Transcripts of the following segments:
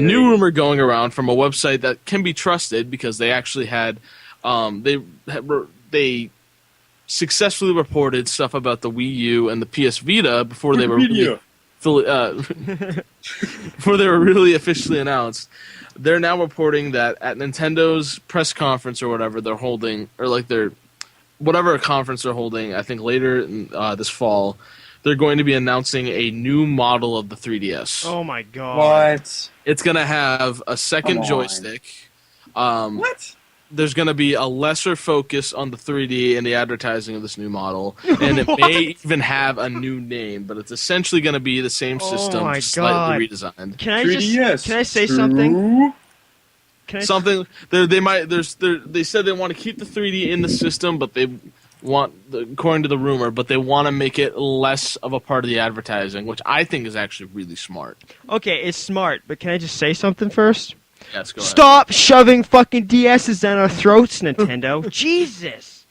new rumor going around from a website that can be trusted because they actually had they successfully reported stuff about the Wii U and the PS Vita before they were before they were really officially announced. They're now reporting that at Nintendo's press conference or whatever they're holding, or like their whatever conference they're holding, I think later this fall, they're going to be announcing a new model of the 3DS. Oh my god! What? It's going to have a second joystick. What? There's going to be a lesser focus on the 3D in the advertising of this new model, and it may even have a new name, but it's essentially going to be the same system, just slightly redesigned. Can I say something? Something they said they want to keep the 3D in the system, but they want, according to the rumor, but they want to make it less of a part of the advertising, which I think is actually really smart. Okay, it's smart, but can I just say something first? Yes, go ahead. Stop shoving fucking DSs down our throats, Nintendo. Jesus.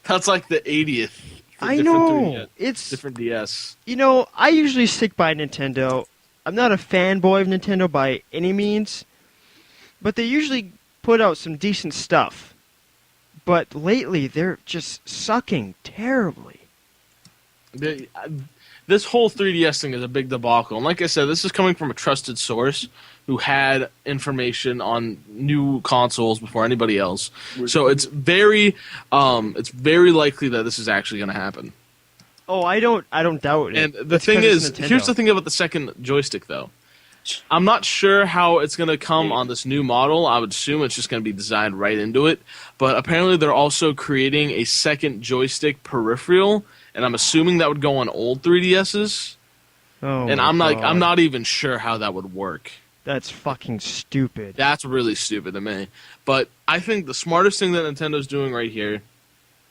That's like the 80th. I know. It's different DS. You know, I usually stick by Nintendo. I'm not a fanboy of Nintendo by any means, but they usually put out some decent stuff. But lately, they're just sucking terribly. This whole 3DS thing is a big debacle. And like I said, this is coming from a trusted source who had information on new consoles before anybody else. So it's very likely that this is actually going to happen. Oh, I don't doubt it. And the thing is, here's the thing about the second joystick, though. I'm not sure how it's going to come on this new model. I would assume it's just going to be designed right into it. But apparently they're also creating a second joystick peripheral, and I'm assuming that would go on old 3DSs. Oh, and I'm not even sure how that would work. That's fucking stupid. That's really stupid to me. But I think the smartest thing that Nintendo's doing right here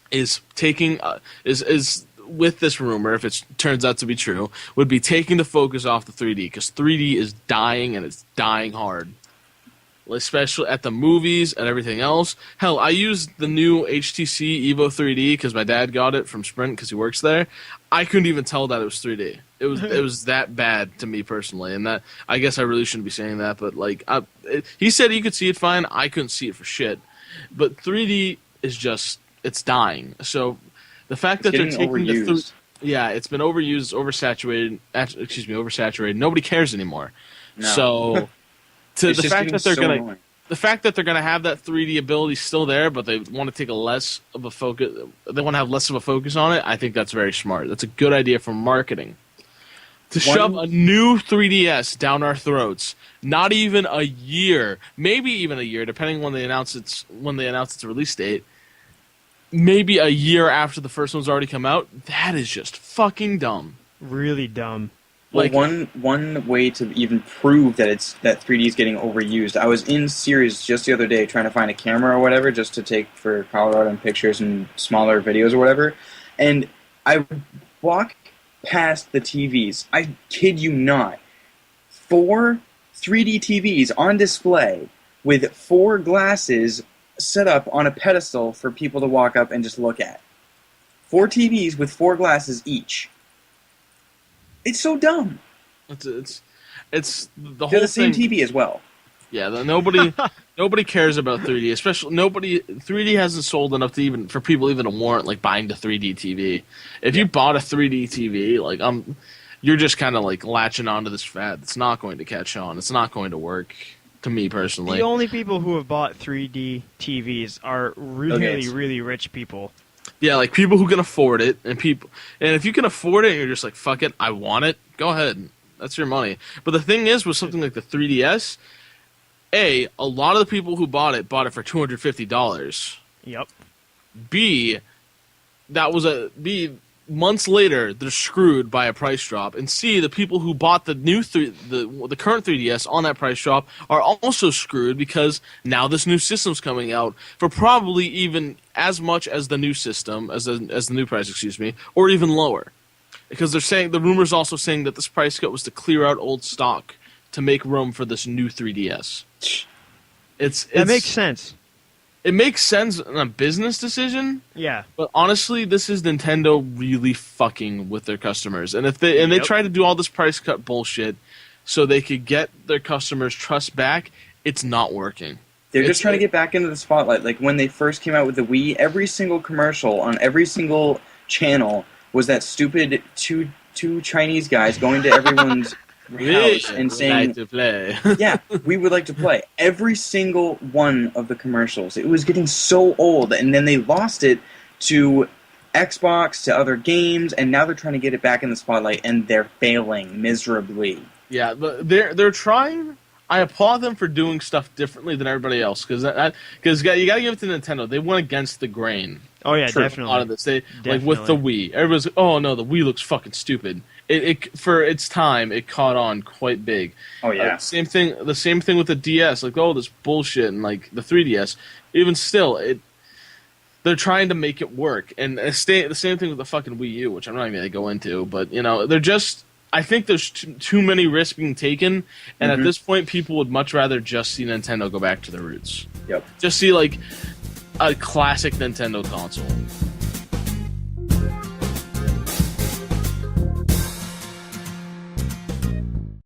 is taking is with this rumor, if it turns out to be true, would be taking the focus off the 3D, because 3D is dying, and it's dying hard. Especially at the movies and everything else. Hell, I used the new HTC Evo 3D because my dad got it from Sprint because he works there. I couldn't even tell that it was 3D. It was that bad to me personally, and that I guess I really shouldn't be saying that, but like he said he could see it fine. I couldn't see it for shit. But 3D is just it's dying. So the fact that they're taking it's been overused, oversaturated. Nobody cares anymore. No. So the fact that they're gonna have that 3D ability still there, but they want to take less of a focus. They want to have less of a focus on it. I think that's very smart. That's a good idea for marketing. To shove a new 3DS down our throats, not even a year, maybe even a year, depending when they announce its release date. Maybe a year after the first one's already come out. That is just fucking dumb. Really dumb. Well, one way to even prove that 3D is getting overused, I was in Series just the other day trying to find a camera or whatever just to take for Colorado and pictures and smaller videos or whatever, and I would walk past the TVs. I kid you not. 4 3D TVs on display with 4 glasses set up on a pedestal for people to walk up and just look at. 4 TVs with 4 glasses each. It's so dumb. It's the whole They're the same thing. TV as well. Yeah, nobody cares about 3D. Especially 3D hasn't sold enough to even for people even to warrant like buying the 3D TV. If you bought a 3D TV, like you're just kind of like latching onto this fad. It's not going to catch on. It's not going to work. To me personally, the only people who have bought 3D TVs are really rich people. Yeah, like people who can afford it, and if you can afford it, and you're just like, fuck it, I want it. Go ahead, that's your money. But the thing is, with something like the 3DS, a lot of the people who bought it for $250. Yep. B, months later, they're screwed by a price drop. And C, the people who bought the current 3DS on that price drop are also screwed because now this new system's coming out for probably even as much as the new system, as the new price, or even lower. Because they're saying, the rumor's also saying that this price cut was to clear out old stock to make room for this new 3DS. That makes sense. It makes sense in a business decision. Yeah. But honestly, this is Nintendo really fucking with their customers. And if they try to do all this price cut bullshit so they could get their customers' trust back, it's not working. They're just trying to get back into the spotlight. Like when they first came out with the Wii, every single commercial on every single channel was that stupid two Chinese guys going to everyone's house and saying, like to play. yeah, we would like to play. Every single one of the commercials. It was getting so old, and then they lost it to Xbox, to other games, and now they're trying to get it back in the spotlight, and they're failing miserably. Yeah, but they're trying. I applaud them for doing stuff differently than everybody else, because you got to give it to Nintendo. They went against the grain. Oh yeah, For definitely. a lot of this, like with the Wii, everybody's like, "Oh no, the Wii looks fucking stupid." It for its time, it caught on quite big. Oh yeah. Same thing. The same thing with the DS. Like, oh, this bullshit, and like the 3DS. Even still, they're trying to make it work, and the same thing with the fucking Wii U, which I'm not even gonna go into. But they're just. I think there's too many risks being taken, and at this point, people would much rather just see Nintendo go back to their roots. Yep. Just see like a classic Nintendo console.